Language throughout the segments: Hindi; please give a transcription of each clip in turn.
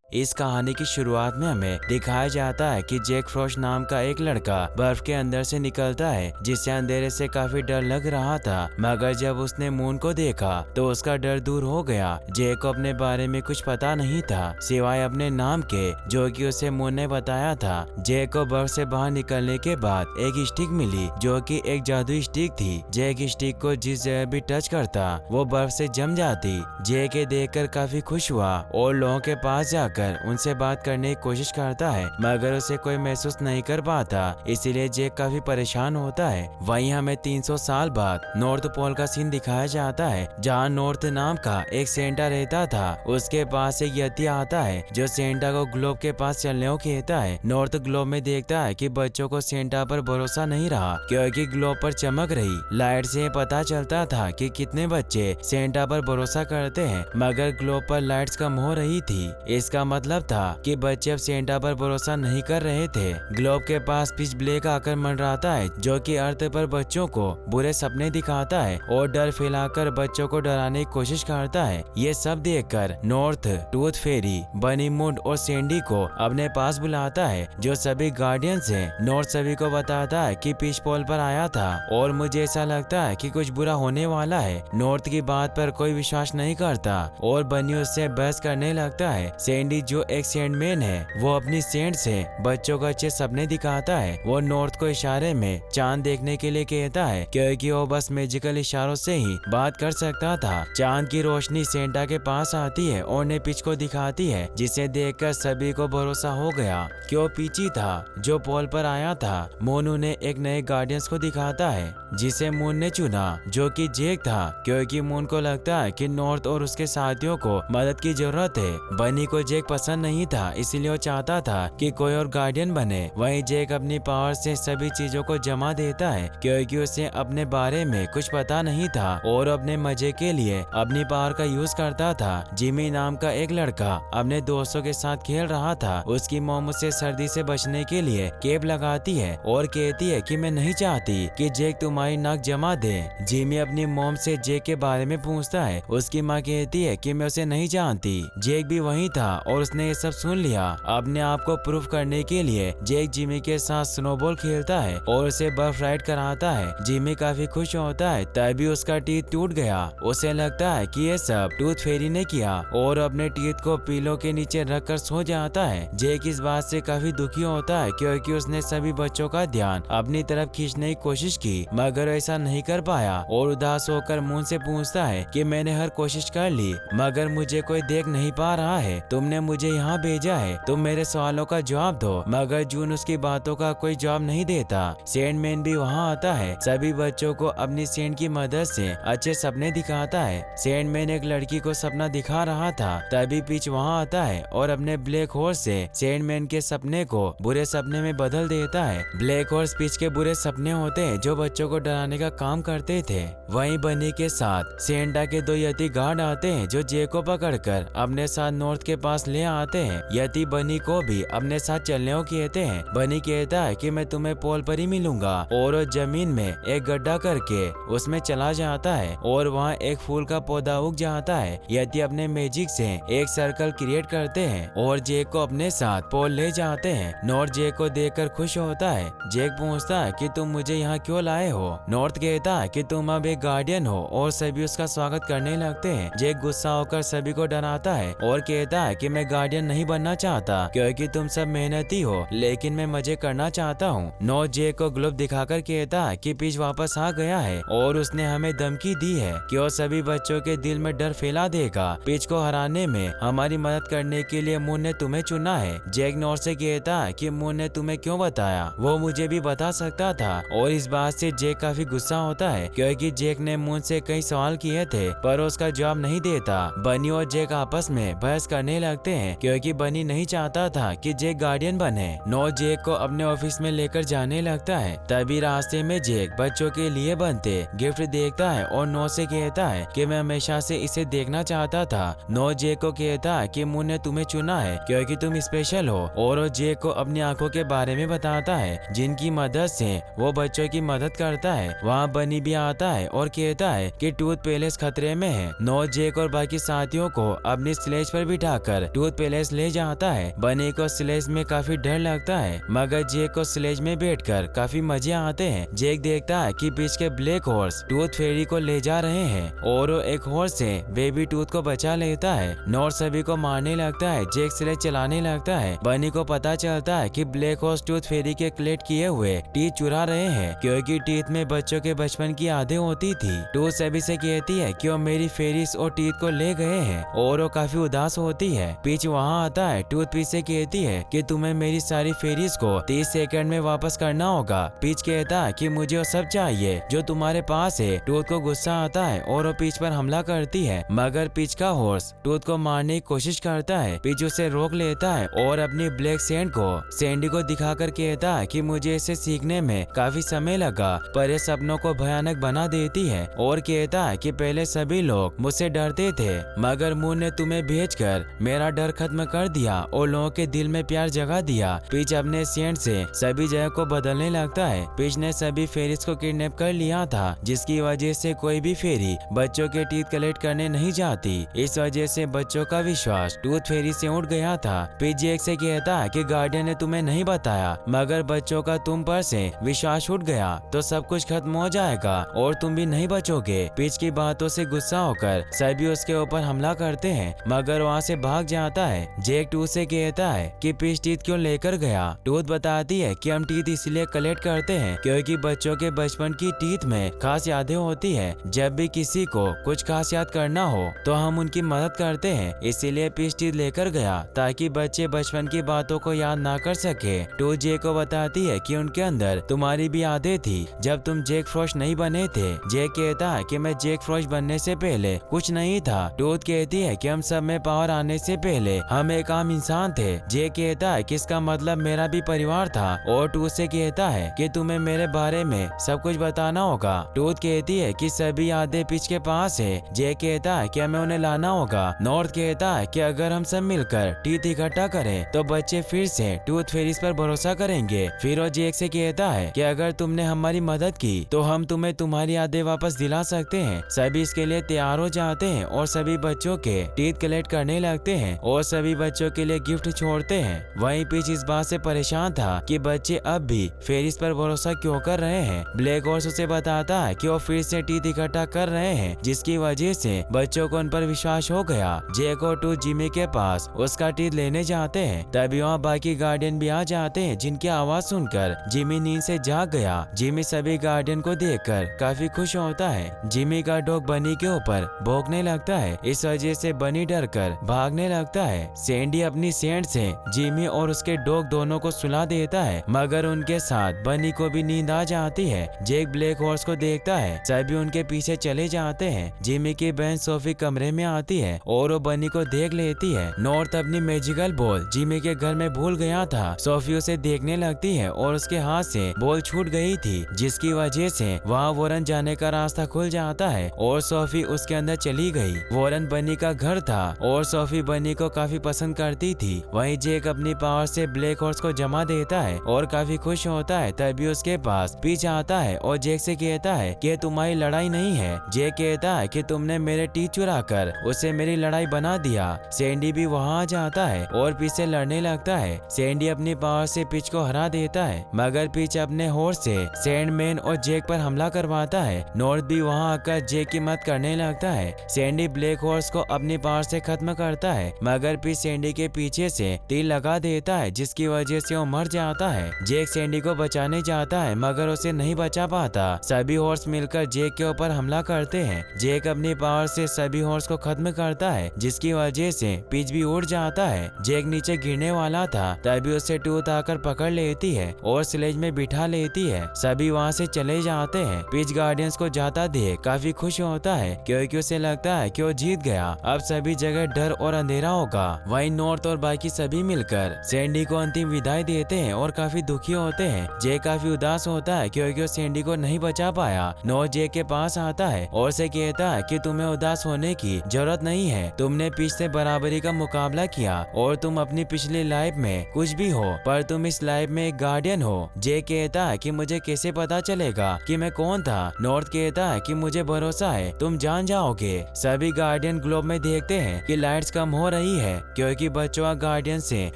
इस कहानी की शुरुआत में हमें दिखाया जाता है कि जैक फ्रॉस्ट नाम का एक लड़का बर्फ के अंदर से निकलता है, जिससे अंधेरे से काफी डर लग रहा था। मगर जब उसने मून को देखा तो उसका डर दूर हो गया। जैक को अपने बारे में कुछ पता नहीं था सिवाय अपने नाम के, जो कि उसे मून ने बताया था। जैक को बर्फ से बाहर निकलने के बाद एक स्टिक मिली, जो कि एक जादुई स्टिक थी। जैक स्टिक को जिस जगह भी टच करता वो बर्फ से जम जाती। जैक ये देखकर काफी खुश हुआ और लोगों के पास जाकर उनसे बात करने की कोशिश करता है, मगर उसे कोई महसूस नहीं कर पाता। इसीलिए जैक काफी परेशान होता है। वहीं हमें 300 साल बाद नॉर्थ पोल का सीन दिखाया जाता है, जहां नॉर्थ नाम का एक सेंटा रहता था। उसके पास एक यति आता है जो सेंटा को ग्लोब के पास चलने को कहता है। नॉर्थ ग्लोब में देखता है कि बच्चों को सेंटा पर भरोसा नहीं रहा, क्योंकि ग्लोब पर चमक रही लाइट से पता चलता था कि कितने बच्चे सेंटा पर भरोसा करते हैं, मगर ग्लोब पर लाइट्स कम हो रही थी। इसका मतलब था कि बच्चे अब सेंटा पर भरोसा नहीं कर रहे थे। ग्लोब के पास पिच ब्लेक आकर मंडराता है, जो कि अर्थ पर बच्चों को बुरे सपने दिखाता है और डर फैलाकर बच्चों को डराने की कोशिश करता है। ये सब देखकर नॉर्थ टूथ फेरी बनी मूड और सैंडी को अपने पास बुलाता है, जो सभी गार्डियंस हैं। नॉर्थ सभी को बताता है कि पिच पोल पर आया था और मुझे ऐसा लगता है कि कुछ बुरा होने वाला है। नॉर्थ की बात पर कोई विश्वास नहीं करता और बनी उससे बहस करने लगता है। सैंडी जो एक सैंडमैन है, वो अपनी सैंड से बच्चों को अच्छे सपने दिखाता है। वो नॉर्थ को इशारे में चांद देखने के लिए कहता है, क्योंकि वो बस मैजिकल इशारों से ही बात कर सकता था। चांद की रोशनी सेंटा के पास आती है और ने पिच को दिखाती है, जिसे देखकर सभी को भरोसा हो गया कि वो पिची था जो पोल पर आया था। मून उन्हें एक नए गार्डियंस को दिखाता है, जिसे मून ने चुना, जो कि जैक था, क्योंकि मून को लगता है कि नॉर्थ और उसके साथियों को मदद की जरूरत है। बनी को जैक पसंद नहीं था, इसलिए वो चाहता था कि कोई और गार्डियन बने। वहीं जैक अपनी पावर से सभी चीजों को जमा देता है, क्योंकि उसे अपने बारे में कुछ पता नहीं था और अपने मजे के लिए अपनी पावर का यूज करता था। जिमी नाम का एक लड़का अपने दोस्तों के साथ खेल रहा था। उसकी मॉम उसे सर्दी से बचने के लिए केप लगाती है और कहती है कि मैं नहीं चाहती कि जैक तुम्हारी नाक जमा दे। जिमी अपनी मॉम से जैक के बारे में पूछता है। उसकी माँ कहती है कि मैं उसे नहीं जानती। जैक भी वहीं था और उसने ये सब सुन लिया। अपने आप को प्रूफ करने के लिए जैक जिमी के साथ स्नोबॉल खेलता है और उसे बर्फ राइड कराता है। जिमी काफी खुश होता है, तभी उसका टीथ टूट गया। उसे लगता है कि ये सब टूथ फेरी ने किया और अपने टीथ को पीलो के नीचे रखकर सो जाता है। जैक इस बात से काफी दुखी होता है, क्योंकि उसने सभी बच्चों का ध्यान अपनी तरफ खींचने की कोशिश की, मगर ऐसा नहीं कर पाया और उदास होकर मून से पूछता है कि मैंने हर कोशिश कर ली, मगर मुझे कोई देख नहीं पा रहा है। तुमने मुझे यहाँ भेजा है, तुम मेरे सवालों का जवाब दो। मगर जून उसकी बातों का कोई जवाब नहीं देता। सैंडमैन भी वहाँ आता है, सभी बच्चों को अपनी सैंड की मदद से अच्छे सपने दिखाता है। सैंडमैन एक लड़की को सपना दिखा रहा था, तभी पिच वहाँ आता है और अपने ब्लैक हॉर्स से सैंडमैन के सपने को बुरे सपने में बदल देता है। ब्लैक हॉर्स पिच के बुरे सपने होते हैं, जो बच्चों को डराने का काम करते थे। वहीं बनी के साथ सेंटा के दो यति गार्ड आते हैं, जो जैक को पकड़कर अपने साथ नॉर्थ के पास ले आते हैं। यति बनी को भी अपने साथ चलने को कहते हैं। बनी कहता है कि मैं तुम्हें पोल पर ही मिलूंगा और वो जमीन में एक गड्ढा करके उसमें चला जाता है और वहाँ एक फूल का पौधा उग जाता है। यति अपने मैजिक से एक सर्कल क्रिएट करते हैं और जैक को अपने साथ पोल ले जाते हैं। नॉर्थ जैक को देखकर खुश होता है। जैक पूछता है कि तुम मुझे यहाँ क्यों लाए हो। नॉर्थ कहता है कि तुम अब एक गार्डियन हो और सभी उसका स्वागत करने लगते हैं। जैक गुस्सा होकर सभी को डराता है और कहता है कि मैं गार्डियन नहीं बनना चाहता, क्योंकि तुम सब मेहनती हो, लेकिन मैं मजे करना चाहता हूँ। नॉर्थ जैक को ग्लोब दिखाकर कहता है कि पिच वापस आ गया है और उसने हमें धमकी दी है कि वो सभी बच्चों के दिल में डर फैला देगा। पिच को हराने में हमारी मदद करने के लिए मून ने तुम्हें चुना है। जैक नॉर्थ से कहता है कि मून ने तुम्हें क्यों बताया, वो मुझे भी बता सकता था। और इस बात से जैक काफी गुस्सा होता है, क्योंकि जैक ने मून से कई सवाल किए थे पर उसका जवाब नहीं देता। बनी और जैक आपस में बहस करने लगते हैं, क्योंकि बनी नहीं चाहता था कि जैक गार्डियन बने। नॉर्थ जैक को अपने ऑफिस में लेकर जाने लगता है, तभी रास्ते में जैक बच्चों के लिए बनते गिफ्ट देखता है और नॉर्थ से कहता है कि मैं हमेशा से इसे देखना चाहता था। नॉर्थ जैक को कहता है कि मून ने तुम्हें चुना है क्योंकि तुम स्पेशल हो, और वो जैक को अपनी आंखों के बारे में बताता है, जिनकी मदद से वो बच्चों की मदद करता है। वहाँ बनी भी आता है और कहता है कि टूथ पैलेस खतरे में है। नॉर्थ जैक और बाकी साथियों को अपनी स्लेज पर बिठाकर टूथ पैलेस ले जाता है। बनी को स्लेज में काफी डर लगता है, मगर जेक को स्लेज में बैठकर काफी मजे आते हैं। जेक देखता है कि बीच के ब्लैक हॉर्स टूथ फेरी को ले जा रहे हैं और वो एक हॉर्स से बेबी टूथ को बचा लेता है। नॉर्थ सभी को मारने लगता है। जेक स्लेज चलाने लगता है। बनी को पता चलता है कि ब्लैक हॉर्स टूथ फेरी के कलेक्ट किए हुए टीथ चुरा रहे हैं, क्योंकि टीथ में बच्चों के बचपन की यादें होती थी। टूथ सभी से कहती है कि वो मेरी फेरीज और टीथ को ले गए हैं और वो काफी उदास होती है। पीच वहाँ आता है। टूथ पीच से कहती है कि तुम्हें मेरी सारी फेरीज को 30 सेकंड में वापस करना होगा। पीच कहता है कि मुझे वो सब चाहिए जो तुम्हारे पास है। टूथ को गुस्सा आता है और वो पीच पर हमला करती है, मगर पीच का हॉर्स टूथ को मारने की कोशिश करता है। पीच उसे रोक लेता है और अपनी ब्लैक सैंड को सैंडी को दिखाकर कहता है कि मुझे इसे सीखने में काफी समय लगा, पर ये सपनों को भयानक बना देती है और कहता है कि पहले सभी लोग मुझसे डरते थे, मगर मून ने तुम्हें भेजकर मेरा डर खत्म कर दिया और लोगों के दिल में प्यार जगा दिया। पीच अपने सैंड से सभी जगह को बदलने लगता है। पीच ने सभी फेरीज को किडनैप कर लिया था, जिसकी वजह से कोई भी फेरी बच्चों के टीथ कलेक्ट करने नहीं जाती। इस वजह से बच्चों का विश्वास टूथ फेरी से उठ गया था। पीच जेक से कहता है कि गार्डियन ने तुम्हें नहीं बताया, मगर बच्चों का तुम पर से विश्वास उठ गया तो सब कुछ खत्म हो जाएगा और तुम भी नहीं बचोगे। पीच की बातों से गुस्सा होकर सभी उसके ऊपर हमला करते हैं, मगर वहाँ से भाग जाता है। जेक टूथ से कहता है कि पीच टीथ क्यों लेकर गया। टूथ बताती है कि हम टीथ इसलिए कलेक्ट करते हैं क्योंकि बच्चों के बचपन की टीथ में खास यादें होती है। जब भी किसी को कुछ खास याद करना हो तो हम उनकी मदद करते हैं, इसीलिए पीच टीथ लेकर गया ताकि बच्चे बचपन की बातों को याद ना कर सके। टूथ जेक को बताती है कि उनके अंदर तुम्हारी भी यादें थी जब तुम जेक फ्रॉस्ट नहीं बने थे। जेक कहता है कि मैं जेक फ्रॉस्ट बनने से पहले कुछ नहीं था। टूथ कहती है कि हम सब में पावर आने से पहले हम एक आम इंसान थे। जेक कहता है कि इसका मतलब मेरा भी परिवार था और टूथ से कहता है कि तुम्हें मेरे बारे में सब कुछ बताना होगा। टूथ कहती है कि सभी यादें पीच के पास है। जेक कहता है कि हमें उन्हें लाना होगा। नॉर्थ कहता है कि अगर हम सब मिलकर टीथ इकट्ठा करें तो बच्चे फिर से टूथ फेरीज पर भरोसा करेंगे। फिर वो जेक से कहता है कि अगर तुमने हमारी मदद की तो हम तुम्हें तुम्हारी यादें वापस दिला सकते हैं। सभी इसके लिए तैयार हो जाते हैं और सभी बच्चों के टीथ कलेक्ट करने लगते हैं और सभी बच्चों के लिए गिफ्ट छोड़ते हैं। वहीं पीच इस बात से परेशान था कि बच्चे अब भी फेरीज पर भरोसा क्यों कर रहे हैं। ब्लैक हॉर्स उसे बताता है कि वो फिर से टीथ इकट्ठा कर रहे हैं, जिसकी वजह से बच्चों को उन पर विश्वास हो गया। जेक और टूथ जिमी के पास उसका टीथ लेने जाते हैं। तभी वहाँ बाकी गार्डियन भी आ जाते हैं, जिनकी आवाज सुनकर जिमी नींद से जाग गया। जिमी सभी गार्डियन को देखकर काफी खुश होता है। जिमी का डॉग बनी के ऊपर भौंकने लगता है, इस वजह से बनी डरकर भागने लगता है। सैंडी अपनी सैंड से जिमी और उसके डॉग दोनों को सुला देता है, मगर उनके साथ बनी को भी नींद आ जाती है। जेक ब्लैक हॉर्स को देखता है, सभी उनके पीछे चले जाते हैं। जिमी की बहन सोफी कमरे में आती है और वो बनी को देख लेती है। नॉर्थ अपनी मैजिकल बॉल जिमी के घर में भूल गया था। सोफी उसे देखने लगती है और उसके हाथ से बॉल छूट गई थी, जिसकी वजह से वहाँ वॉरेन जाने का रास्ता खुल जाता है और सोफी उसके अंदर चली गई। वॉरेन बनी का घर था और सोफी बनी को काफी पसंद करती थी। वहीं जेक अपनी पावर से ब्लैक हॉर्स को जमा देता है और काफी खुश होता है। तभी उसके पास पीच आता है और जेक से कहता है कि तुम्हारी लड़ाई नहीं है। जेक कहता है कि तुमने मेरे टीथ चुरा कर उसे मेरी लड़ाई बना दिया। सैंडी भी वहाँ आ जाता है और पीच से लड़ने लगता है। सैंडी अपनी पावर से पीच को हरा देता है, मगर पीच अपने हॉर्स से सैंडमैन और जेक पर हमला करवाता है। नॉर्थ भी वहाँ आकर जेक की मदद करने लगता है। सैंडी ब्लैक हॉर्स को अपनी पावर से खत्म करता है, मगर पीच सैंडी के पीछे से तीर लगा देता है, जिसकी वजह से वो मर जाता है। जेक सैंडी को बचाने जाता है, मगर उसे नहीं बचा पाता। सभी हॉर्स मिलकर जेक के ऊपर हमला करते हैं। जेक अपनी पावर से सभी हॉर्स को खत्म करता है, जिसकी वजह से पीच भी उड़ जाता है। जेक नीचे गिरने वाला था, तभी उसे टूथ आकर पकड़ लेती है और स्लेज में बिठा लेती है। सभी वहाँ से चले जाते हैं। पीच गार्डियंस को जाता देख काफी खुश होता है, क्योंकि उसे लगता है कि वो जीत गया। अब सभी जगह डर और अंधेरा होगा। वहीं नॉर्थ और बाकी सभी मिलकर सैंडी को अंतिम विदाई देते हैं और काफी दुखी होते हैं। जेक काफी उदास होता है क्योंकि वो सैंडी को नहीं बचा पाया। नॉर्थ जेक के पास आता है और उसे कहता है कि तुम्हें उदास होने की जरूरत नहीं है। तुमने पीच से बराबरी का मुकाबला किया और तुम अपनी पिछली लाइफ में कुछ भी हो, पर तुम इस लाइफ में एक गार्डियन हो। जेक कहता है कि मुझे कैसे पता चलेगा कि मैं कौन था। नॉर्थ कहता है कि मुझे भरोसा है तुम जान जाओगे। सभी गार्डियन ग्लोब में देखते हैं कि लाइट्स कम हो रही नहीं है क्योंकि बच्चों का गार्डियन से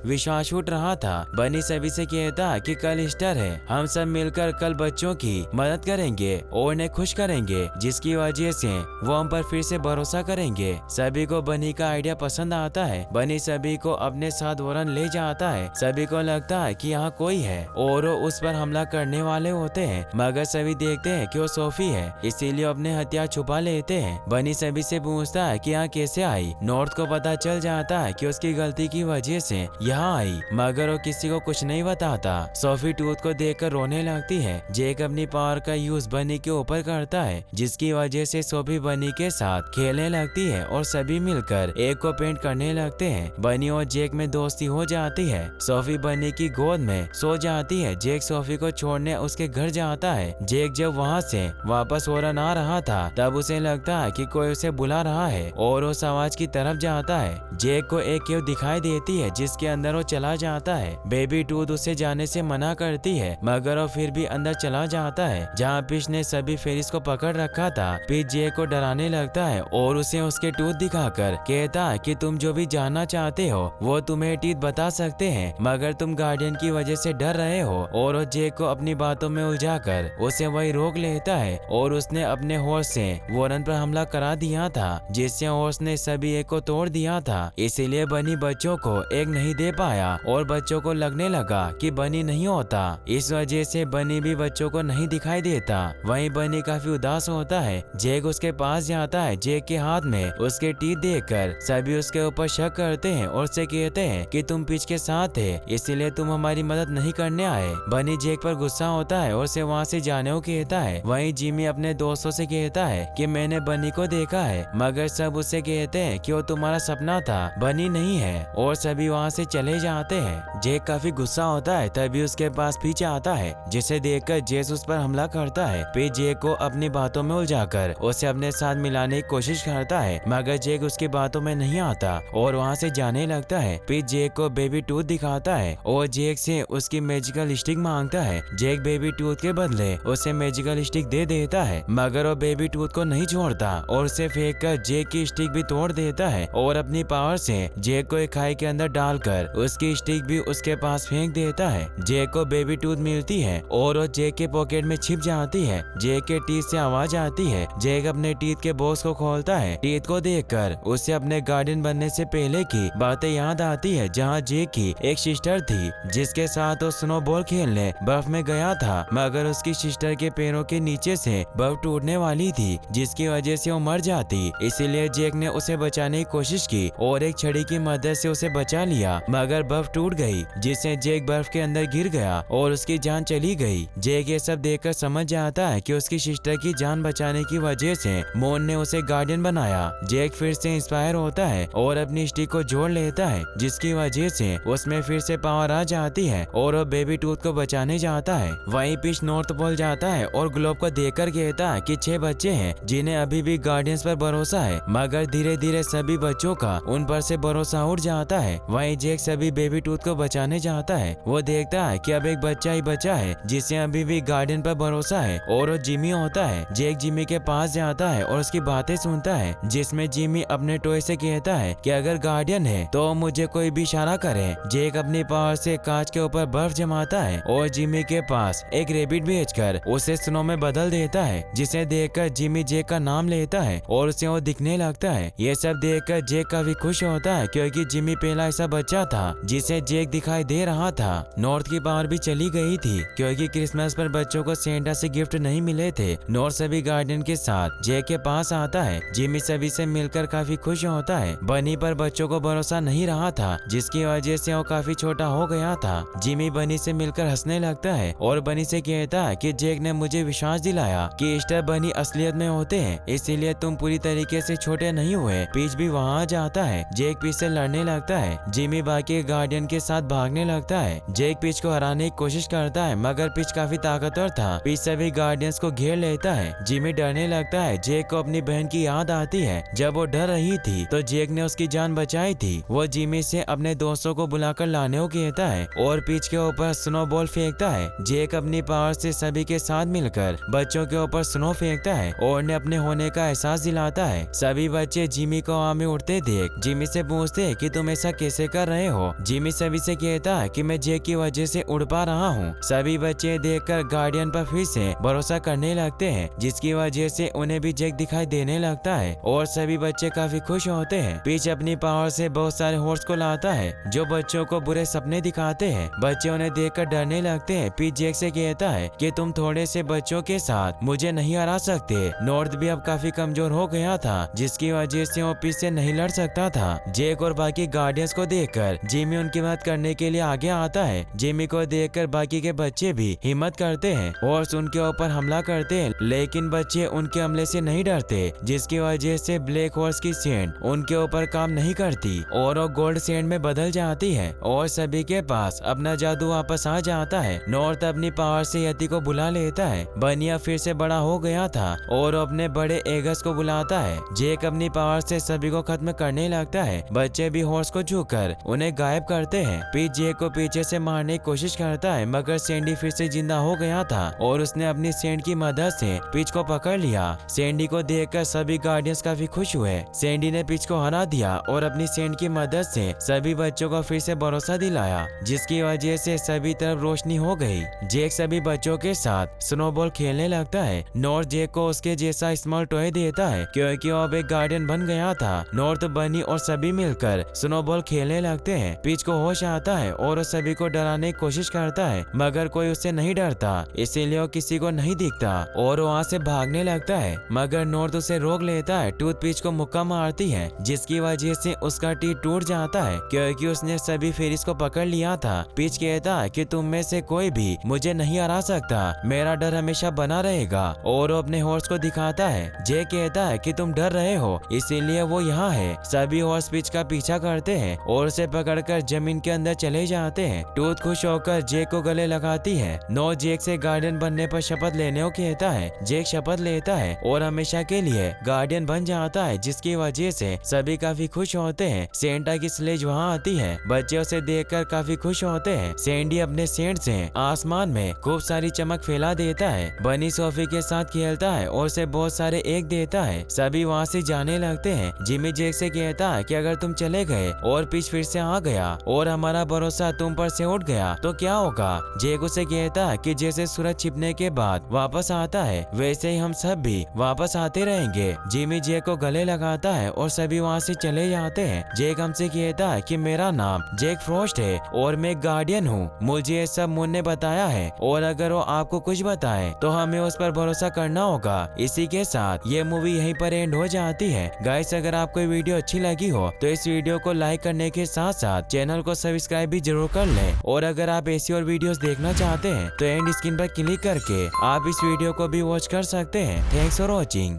विश्वास उठ रहा था। बनी सभी से कहता कि कल ईस्टर है, हम सब मिलकर कल बच्चों की मदद करेंगे और उन्हें खुश करेंगे, जिसकी वजह से वो हम पर फिर से भरोसा करेंगे। सभी को बनी का आइडिया पसंद आता है। बनी सभी को अपने साथ वॉरन ले जाता है। सभी को लगता है कि यहाँ कोई है और वो उस पर हमला करने वाले होते हैं, मगर सभी देखते हैं कि वो सोफी है, इसीलिए अपने हथियार छुपा लेते हैं। बनी सभी से पूछता है कि यहाँ कैसे आई। नॉर्थ को पता चल जाता है कि उसकी गलती की वजह से यहाँ आई, मगर वो किसी को कुछ नहीं बताता। सोफी टूथ को देखकर रोने लगती है। जेक अपनी पावर का यूज बनी के ऊपर करता है, जिसकी वजह से सोफी बनी के साथ खेलने लगती है और सभी मिलकर एक को पेंट करने लगते हैं। बनी और जेक में दोस्ती हो जाती है। सोफी बनी की गोद में सो जाती है। जेक सोफी को छोड़ने उसके घर जाता है। जेक जब वहाँ से वापस वॉरन आ रहा था तब उसे लगता है कि कोई उसे बुला रहा है और उस आवाज की तरफ जाता है। जेक को एक केव दिखाई देती है जिसके अंदर वो चला जाता है। बेबी टूथ उसे जाने से मना करती है, मगर वो फिर भी अंदर चला जाता है जहाँ पिच ने सभी फेरिस को पकड़ रखा था। पिच जेक को डराने लगता है और उसे उसके टूथ दिखाकर कहता है कि तुम जो भी जानना चाहते हो वो तुम्हें टीथ बता सकते हैं, मगर तुम गार्डियन की वजह से डर रहे हो। और वो जेक को अपनी बातों में उलझाकर उसे वही रोक लेता है और उसने अपने हॉर्स से वॉरन पर हमला करा दिया था, जिससे हॉर्स ने सभी एक को तोड़ दिया था। इसीलिए बनी बच्चों को एक नहीं दे पाया और बच्चों को लगने लगा कि बनी नहीं होता। इस वजह से बनी भी बच्चों को नहीं दिखाई देता। वहीं बनी काफी उदास होता है। जेक उसके पास जाता है। जेक के हाथ में उसके टीथ देखकर सभी उसके ऊपर शक करते हैं और उसे कहते हैं कि तुम पिच के साथ थे, इसीलिए तुम हमारी मदद नहीं करने आए। बनी जेक पर गुस्सा होता है और उसे वहाँ से जाने को कहता है। वहीं जिमी अपने दोस्तों से कहता है कि मैंने बनी को देखा है, मगर सब उसे कहते हैं कि वो तुम्हारा सपना था, बनी नहीं है, और सभी वहाँ से चले जाते हैं। जेक काफी गुस्सा होता है, तभी उसके पास पीछे आता है, जिसे देखकर जेस उस पर हमला करता है। फिर जेक को अपनी बातों में उलझाकर उसे अपने साथ मिलाने की कोशिश करता है, मगर जेक उसकी बातों में नहीं आता और वहाँ से जाने लगता है। फिर जेक को बेबी टूथ दिखाता है और जेक से उसकी मैजिकल स्टिक मांगता है। जेक बेबी टूथ के बदले उसे मैजिकल स्टिक दे देता है, मगर वो बेबी टूथ को नहीं छोड़ता और उसे फेंक कर जेक की स्टिक भी तोड़ देता है और अपनी पावर से जेक को एक खाई के अंदर डालकर उसकी स्टिक भी उसके पास फेंक देता है। जेक को बेबी टूथ मिलती है और वो जेक के पॉकेट में छिप जाती है। जेक के टीथ से आवाज आती है। जेक अपने टीथ के बॉक्स को खोलता है। टीथ को देखकर उसे अपने गार्डियन बनने से पहले की बातें याद आती है, जहाँ जेक की एक सिस्टर थी जिसके साथ वो स्नोबॉल खेलने बर्फ में गया था, मगर उसकी सिस्टर के पैरों के नीचे से बर्फ टूटने वाली थी, जिसकी वजह से वो मर जाती। इसीलिए जेक ने उसे बचाने की कोशिश की और एक छड़ी की मदद से उसे बचा लिया, मगर बर्फ टूट गई, जिससे जेक बर्फ के अंदर गिर गया और उसकी जान चली गई। जेक ये सब देखकर समझ जाता है कि उसकी सिस्टर की जान बचाने की वजह से मोन ने उसे गार्डियन बनाया। जेक फिर से इंस्पायर होता है और अपनी स्टिक को जोड़ लेता है, जिसकी वजह से उसमें फिर से पावर आ जाती है और वो बेबी टूथ को बचाने जाता है। वहीं पिच नॉर्थ पोल जाता है और ग्लोब को देखकर कहता है कि 6 बच्चे हैं जिन्हें अभी भी गार्डियंस पर भरोसा है, मगर धीरे धीरे सभी बच्चों का उन पर से भरोसा उठ जाता है। वहीं जेक सभी बेबी टूथ को बचाने जाता है। वो देखता है कि अब एक बच्चा ही बचा है जिसे अभी भी गार्डियन पर भरोसा है और वो जिमी होता है। जेक जिमी के पास जाता है और उसकी बातें सुनता है, जिसमें जिमी अपने टॉय से कहता है कि अगर गार्डियन है तो मुझे कोई भी इशारा करे। जेक अपनी पावर से कांच के ऊपर बर्फ जमाता है और जिमी के पास एक रेबिट भेजकर उसे स्नो में बदल देता है, जिसे देखकर जिमी जेक का नाम लेता है और उसे वो दिखने लगता है। ये सब देखकर जेक काफी खुश होता है क्योंकि जिमी पहला ऐसा बच्चा था जिसे जेक दिखाई दे रहा था। नॉर्थ की पावर भी चली गई थी क्योंकि क्रिसमस पर बच्चों को सेंटा से गिफ्ट नहीं मिले थे। नॉर्थ सभी गार्डियन के साथ जेक के पास आता है। जिमी सभी से मिलकर काफी खुश होता है। बनी पर बच्चों को भरोसा नहीं रहा था, जिसकी वजह से वो काफी छोटा हो गया था। जिमी बनी से मिलकर हंसने लगता है और बनी से कहता है कि जेक ने मुझे विश्वास दिलाया कि ईस्टर बनी असलियत में होते हैं, इसीलिए तुम पूरी तरीके से छोटे नहीं हुए। पीच भी वहाँ जाता है। जेक पीच से लड़ने लगता है। जिमी बाकी गार्डियन के साथ भागने लगता है। जेक पीच को हराने की कोशिश करता है, मगर पीच काफी ताकतवर था। पीच सभी गार्डियंस को घेर लेता है। जिमी डरने लगता है। जेक को अपनी बहन की याद आती है। जब वो डर रही थी तो जेक ने उसकी जान बचाई थी। वो जिमी से अपने दोस्तों को बुलाकर लाने को कहता है और पीच के ऊपर स्नोबॉल फेंकता है। जेक अपनी पावर से सभी के साथ मिलकर बच्चों के ऊपर स्नो फेंकता है और उन्हें अपने होने का एहसास दिलाता है। सभी बच्चे जिमी को हवा में उड़ते देख जिमी जिमी से पूछते हैं कि तुम ऐसा कैसे कर रहे हो। जिमी सभी से कहता है कि मैं जेक की वजह से उड़ पा रहा हूँ। सभी बच्चे देखकर गार्डियन पर फिर से भरोसा करने लगते हैं, जिसकी वजह से उन्हें भी जेक दिखाई देने लगता है और सभी बच्चे काफी खुश होते हैं। पीच अपनी पावर से बहुत सारे हॉर्स को लाता है जो बच्चों को बुरे सपने दिखाते हैं। बच्चे उन्हें देखकर डरने लगते हैं। पीच जेक से कहता है कि तुम थोड़े से बच्चों के साथ मुझे नहीं हरा सकते। नॉर्थ भी अब काफी कमजोर हो गया था, जिसकी वजह से वो पीच से नहीं लड़ सकता था। जेक और बाकी गार्डियंस को देखकर जिमी उनकी मदद करने के लिए आगे आता है। जिमी को देखकर बाकी के बच्चे भी हिम्मत करते हैं और उनके ऊपर हमला करते हैं, लेकिन बच्चे उनके हमले से नहीं डरते, जिसकी वजह से ब्लैक हॉर्स की सेंड उनके ऊपर काम नहीं करती और वो गोल्ड सेंड में बदल जाती है और सभी के पास अपना जादू वापस आ जाता है। नॉर्थ अपनी पावर से यति को बुला लेता है। बनिया फिर से बड़ा हो गया था और अपने बड़े एगस को बुलाता है। जेक अपनी पावर से सभी को खत्म करने लगता है। बच्चे भी हॉर्स को छूकर उन्हें गायब करते हैं। पीच जेक को पीछे से मारने की कोशिश करता है, मगर सैंडी फिर से जिंदा हो गया था और उसने अपनी सेंड की मदद से पीच को पकड़ लिया। सैंडी को देखकर सभी गार्डियंस काफी खुश हुए। सैंडी ने पीच को हरा दिया और अपनी सेंड की मदद से सभी बच्चों को फिर से भरोसा दिलाया, जिसकी वजह से सभी तरफ रोशनी हो गई। जेक सभी बच्चों के साथ स्नोबॉल खेलने लगता है। नॉर्थ जेक को उसके जैसा स्मॉल टॉय देता है क्योंकि वो अब एक गार्डियन बन गया था। नॉर्थ, बनी और सभी मिलकर स्नोबॉल खेलने लगते हैं। पीच को होश आता है और वो सभी को डराने की कोशिश करता है, मगर कोई उससे नहीं डरता, इसीलिए वो किसी को नहीं दिखता और वहाँ से भागने लगता है, मगर नॉर्थ उसे रोक लेता है। टूथ पीच को मुक्का मारती है, जिसकी वजह से उसका टीथ टूट जाता है क्योंकि उसने सभी फेरिस को पकड़ लिया था। पीच कहता है कि तुम में से कोई भी मुझे नहीं हरा सकता, मेरा डर हमेशा बना रहेगा और वो अपने हॉर्स को दिखाता है। जे कहता है कि तुम डर रहे हो, इसीलिए वो यहाँ है। सभी हॉर्स पीच का पीछा करते हैं और उसे पकड़कर जमीन के अंदर चले जाते हैं। टूथ खुश होकर जेक को गले लगाती है। नो जेक से गार्डियन बनने पर शपथ लेने को कहता है। जेक शपथ लेता है और हमेशा के लिए गार्डियन बन जाता है, जिसकी वजह से सभी काफी खुश होते हैं। सेंटा की स्लेज वहाँ आती है। बच्चे उसे देखकर काफी खुश होते हैं। सैंडी अपने सेंट से आसमान में खूब सारी चमक फैला देता है। बनी सोफी के साथ खेलता है और उसे बहुत सारे एग देता है। सभी वहाँ से जाने लगते हैं। जिमी जेक से कहता है कि अगर तुम चले गए और पीच फिर से आ गया और हमारा भरोसा तुम पर से उठ गया तो क्या होगा। जेक उसे कहता है कि जैसे सूरज छिपने के बाद वापस आता है, वैसे ही हम सब भी वापस आते रहेंगे। जिमी जेक को गले लगाता है और सभी वहाँ से चले जाते हैं। जेक हमसे कहता है कि मेरा नाम जैक फ्रॉस्ट है और मैं गार्डियन हूँ। मुझे ये सब मून ने बताया है और अगर वो आपको कुछ बताए तो हमें उस पर भरोसा करना होगा। इसी के साथ ये मूवी यहीं पर एंड हो जाती है। गाइस, अगर आपको ये वीडियो अच्छी लगी हो तो इस वीडियो को लाइक करने के साथ साथ चैनल को सब्सक्राइब भी जरूर कर लें और अगर आप ऐसी और वीडियोस देखना चाहते हैं तो एंड स्क्रीन पर क्लिक करके आप इस वीडियो को भी वॉच कर सकते हैं। Thanks for watching.